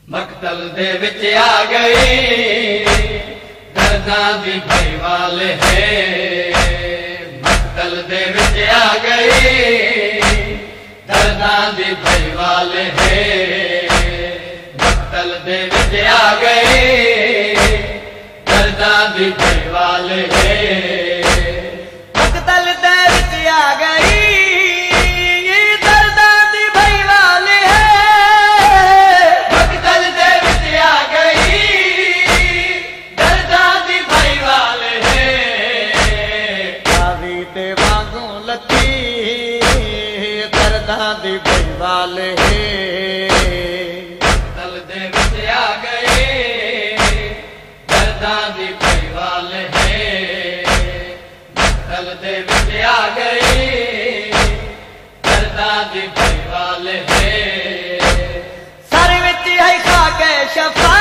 मकतल दे विच आ गई दर्दां दी भई वाले है। मकतल दे विच आ गई दर्दां दी भई वाले है। मकतल दे विच आ गई दर्दां दी भई वाले है। मकतल दे विच आ गई दी भई वाले मकतल दे विच आ गई दर्दां दी भई वाले मकतल दे विच आ गई दर्दां दी भई वाले सर विच है खाके शफा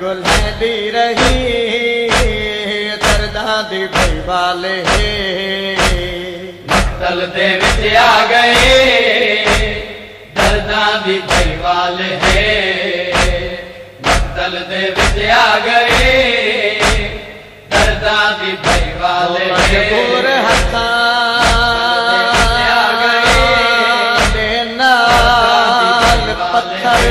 गुलहदी रही दर्दां दी भई वाले मकतल दे विच आ गए दर्दां दी भई वाले मकतल दे विच आ गए दर्दां दी भई वाले मजबूर हथां दे नाल पत्थर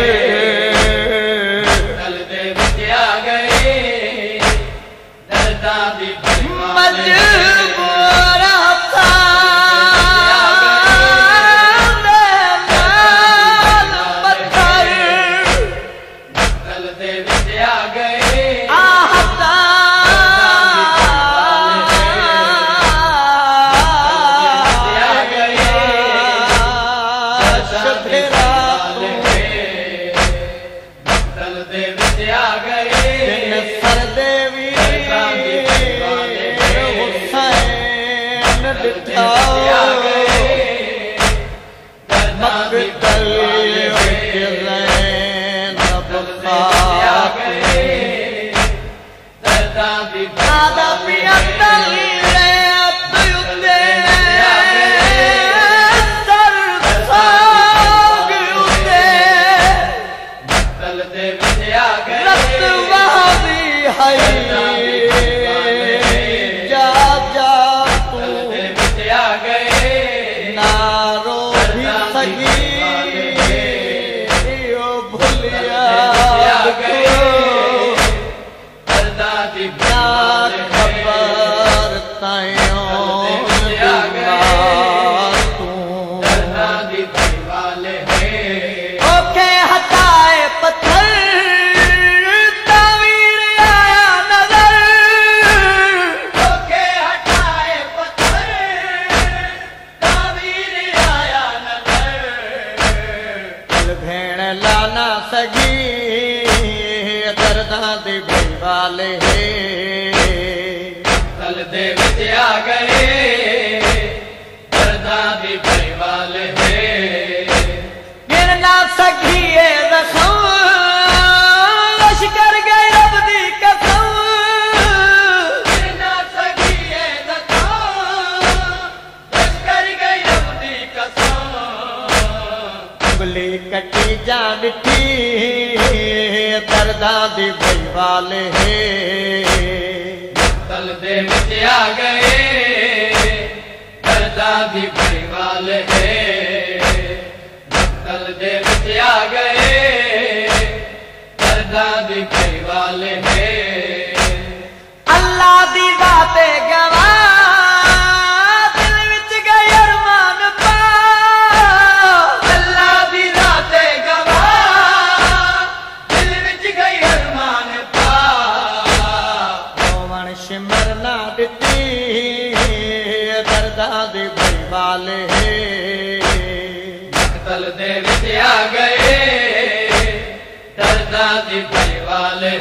दर्दां दी भई वाले मकतल दे विच आ गए दर्दां दी भई वाले गिर ना सकिए रखूं लश्कर गए रब दी कसम गिर ना सकिए रखूं लश्कर गए रब दी कसम। उंगली कटी जा डिठी दर्दां दी भई वाले मकतल दे विच आ गए दर्दां दी भई वाले मकतल दे विच आ गए दर्दां दी भई वाले अल्लाह दी बाते गवा दिल विच गए अरमान पा अल्लाह दी राते गवा दिल विच गई अरमान पा। ओवण शिमर ना दिती दर्दां दी भई वाले मकतल दे विच आ गए दर्दां दी भई वाले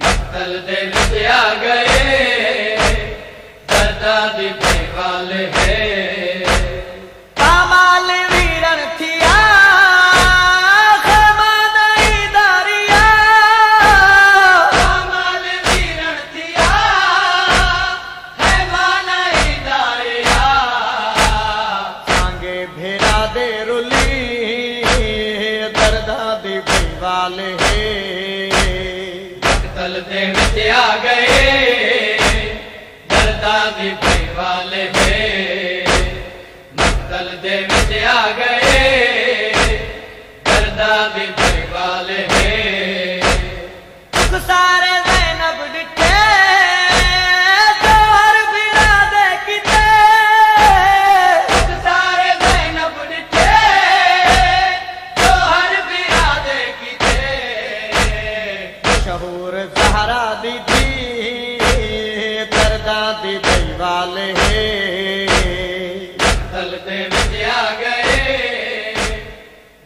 मकतल दे विच आ गए दर्दां दी भई वाले कामाल वीरन थिया खमा नहीं दारिया वाले मकतल दे विच आ गए दर्दां दी भाई वाले मकतल दे विच आ गए दर्दां दी भाई वाले सारे ज़ैनब डिठे जोहर बिरा दे किते सारे ज़ैनब डिठे जोहर बिरा दे किते मशहूर ज़हरा दी थी दर्दां दी भाई वाले मकतल दे विच आ गए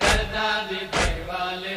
दर्दां दी भाई वाले